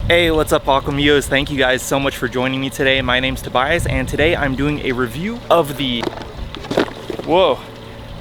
Hey, what's up Aquamigos? Thank you guys so much for joining me today. My name's Tobias and today I'm doing a review of the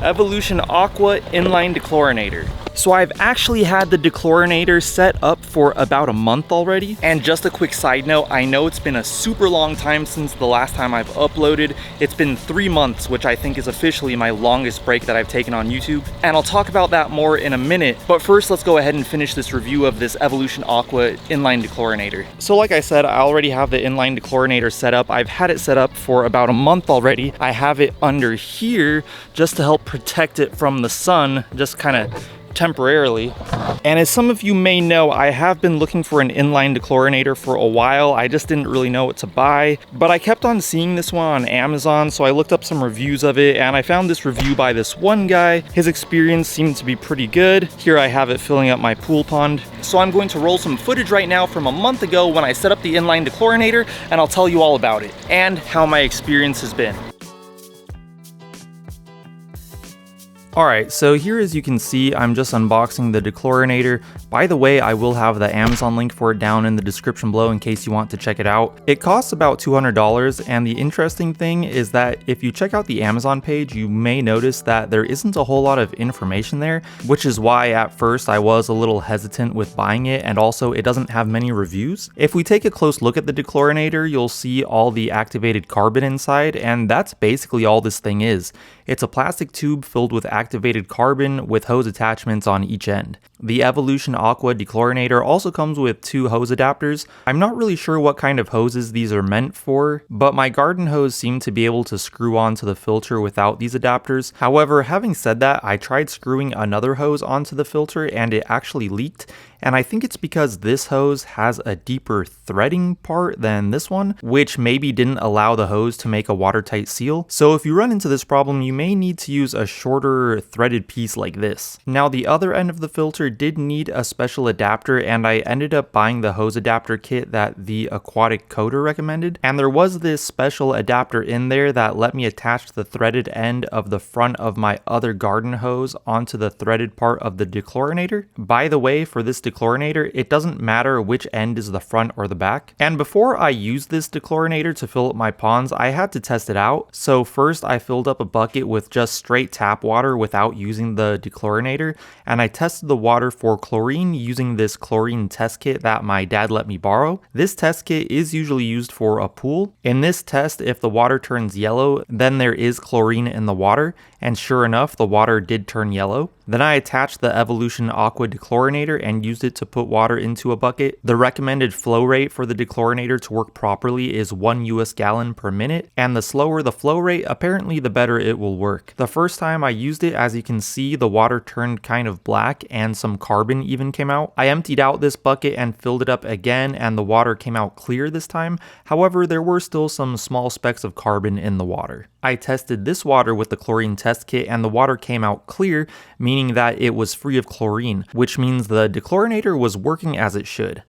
Evolution Aqua Inline Dechlorinator. So I've actually had the Dechlorinator set up for about a month already. And just a quick side note, I know it's been a super long time since the last time I've uploaded. It's been 3 months, which I think is officially my longest break that I've taken on YouTube. And I'll talk about that more in a minute. But first, let's go ahead and finish this review of this Evolution Aqua Inline Dechlorinator. So like I said, I already have the Inline Dechlorinator set up. I've had it set up for about a month already. I have it under here just to help protect it from the sun, just kind of temporarily. And as some of you may know, I have been looking for an inline dechlorinator for a while. I just didn't really know what to buy, but I kept on seeing this one on Amazon, so I looked up some reviews of it and I found this review by this one guy. His experience seemed to be pretty good. Here I have it filling up my pool pond. So I'm going to roll some footage right now from a month ago when I set up the inline dechlorinator, and I'll tell you all about it and how my experience has been. Alright, so here as you can see, I'm just unboxing the Dechlorinator. By the way, I will have the Amazon link for it down in the description below in case you want to check it out. It costs about $200, and the interesting thing is that if you check out the Amazon page, you may notice that there isn't a whole lot of information there, which is why at first I was a little hesitant with buying it, and also it doesn't have many reviews. If we take a close look at the Dechlorinator, you'll see all the activated carbon inside, and that's basically all this thing is. It's a plastic tube filled with activated carbon with hose attachments on each end. The Evolution Aqua Dechlorinator also comes with 2 hose adapters. I'm not really sure what kind of hoses these are meant for, but my garden hose seemed to be able to screw onto the filter without these adapters. However, having said that, I tried screwing another hose onto the filter and it actually leaked. And I think it's because this hose has a deeper threading part than this one, which maybe didn't allow the hose to make a watertight seal. So if you run into this problem, you may need to use a shorter threaded piece like this. Now the other end of the filter did need a special adapter, and I ended up buying the hose adapter kit that the Aquatic Coder recommended. And there was this special adapter in there that let me attach the threaded end of the front of my other garden hose onto the threaded part of the Dechlorinator. By the way, for this Dechlorinator, it doesn't matter which end is the front or the back. And before I used this Dechlorinator to fill up my ponds, I had to test it out. So first I filled up a bucket with just straight tap water without using the Dechlorinator, and I tested the water for chlorine using this chlorine test kit that my dad let me borrow. This test kit is usually used for a pool. In this test, if the water turns yellow, then there is chlorine in the water, and sure enough, the water did turn yellow. Then I attached the Evolution Aqua Dechlorinator and used it to put water into a bucket. The recommended flow rate for the Dechlorinator to work properly is 1 US gallon per minute, and the slower the flow rate, apparently the better it will work. The first time I used it, as you can see, the water turned kind of black and some carbon even came out. I emptied out this bucket and filled it up again, and the water came out clear this time. However, there were still some small specks of carbon in the water. I tested this water with the chlorine test kit and the water came out clear, meaning that it was free of chlorine, which means the Dechlorinator was working as it should.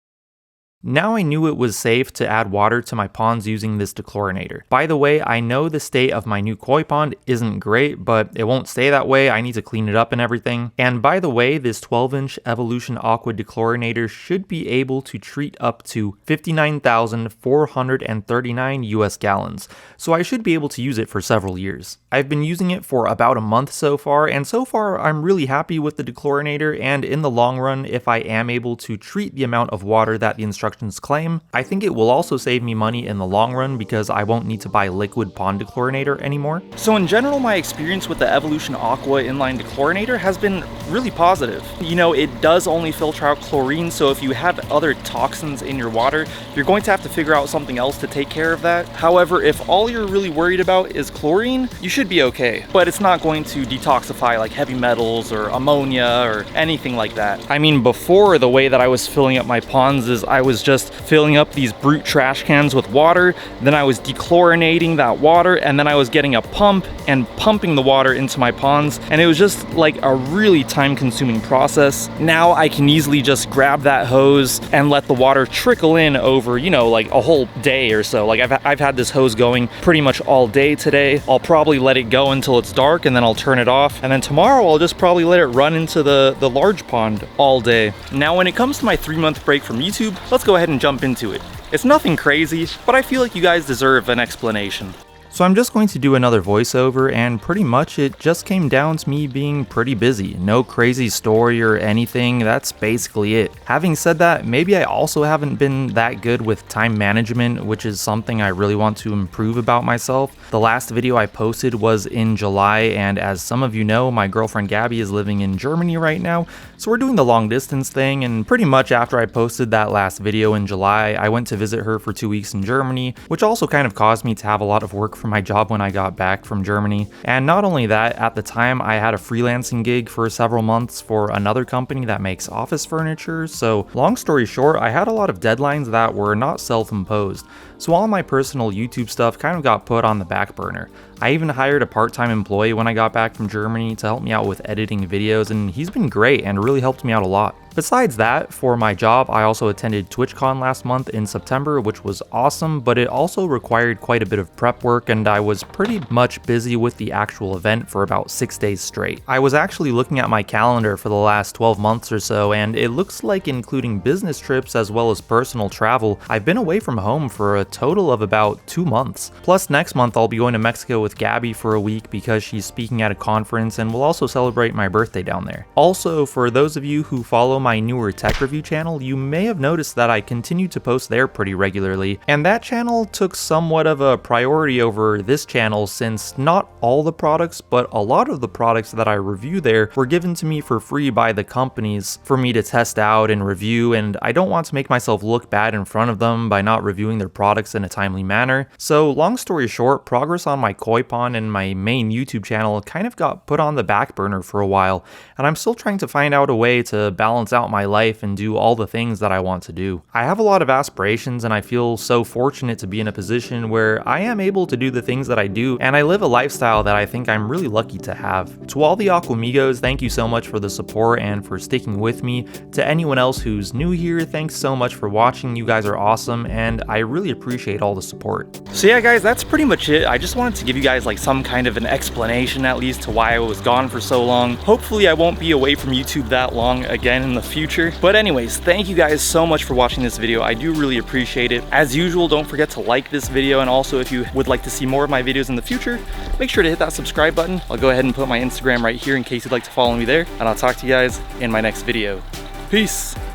Now I knew it was safe to add water to my ponds using this Dechlorinator. By the way, I know the state of my new koi pond isn't great, but it won't stay that way. I need to clean it up and everything. And by the way, this 12-inch Evolution Aqua Dechlorinator should be able to treat up to 59,439 US gallons, so I should be able to use it for several years. I've been using it for about a month so far, and so far I'm really happy with the Dechlorinator, and in the long run, if I am able to treat the amount of water that the instructions claim, I think it will also save me money in the long run because I won't need to buy liquid pond Dechlorinator anymore. So in general, my experience with the Evolution Aqua Inline Dechlorinator has been really positive. You know, it does only filter out chlorine, so if you have other toxins in your water, you're going to have to figure out something else to take care of that. However, if all you're really worried about is chlorine, you should be okay, but it's not going to detoxify like heavy metals or ammonia or anything like that. I mean, before, the way that I was filling up my ponds is I was just filling up these brute trash cans with water, then I was dechlorinating that water, and then I was getting a pump and pumping the water into my ponds, and it was just like a really time-consuming process. Now I can easily just grab that hose and let the water trickle in over, you know, like a whole day or so. Like I've had this hose going pretty much all day today. I'll probably let it go until it's dark and then I'll turn it off, and then tomorrow I'll just probably let it run into the large pond all day. Now when it comes to my 3-month break from YouTube, let's go go ahead and jump into it. It's nothing crazy, but I feel like you guys deserve an explanation. So I'm just going to do another voiceover, and pretty much it just came down to me being pretty busy. No crazy story or anything, that's basically it. Having said that, maybe I also haven't been that good with time management, which is something I really want to improve about myself. The last video I posted was in July, and as some of you know, my girlfriend Gabby is living in Germany right now, so we're doing the long distance thing, and pretty much after I posted that last video in July, I went to visit her for 2 weeks in Germany, which also kind of caused me to have a lot of work for my job when I got back from Germany. And not only that, at the time I had a freelancing gig for several months for another company that makes office furniture, so long story short, I had a lot of deadlines that were not self-imposed. So all my personal YouTube stuff kind of got put on the back burner. I even hired a part-time employee when I got back from Germany to help me out with editing videos, and he's been great and really helped me out a lot. Besides that, for my job, I also attended TwitchCon last month in September, which was awesome, but it also required quite a bit of prep work, and I was pretty much busy with the actual event for about 6 days straight. I was actually looking at my calendar for the last 12 months or so, and it looks like, including business trips as well as personal travel, I've been away from home for a total of about 2 months. Plus, next month I'll be going to Mexico with Gabby for a week because she's speaking at a conference, and we'll also celebrate my birthday down there. Also, for those of you who follow my newer tech review channel, you may have noticed that I continue to post there pretty regularly, and that channel took somewhat of a priority over this channel since not all the products, but a lot of the products that I review there were given to me for free by the companies for me to test out and review, and I don't want to make myself look bad in front of them by not reviewing their products in a timely manner. So long story short, progress on my koi pond and my main YouTube channel kind of got put on the back burner for a while, and I'm still trying to find out a way to balance out my life and do all the things that I want to do. I have a lot of aspirations, and I feel so fortunate to be in a position where I am able to do the things that I do, and I live a lifestyle that I think I'm really lucky to have. To all the Aquamigos, thank you so much for the support and for sticking with me. To anyone else who's new here, thanks so much for watching. You guys are awesome, and I really appreciate all the support. So yeah guys, that's pretty much it. I just wanted to give you guys like some kind of an explanation at least to why I was gone for so long. Hopefully I won't be away from YouTube that long again in the future. But anyways, thank you guys so much for watching this video. I do really appreciate it. As usual, don't forget to like this video, and also if you would like to see more of my videos in the future, make sure to hit that subscribe button. I'll go ahead and put my Instagram right here in case you'd like to follow me there, and I'll talk to you guys in my next video. Peace!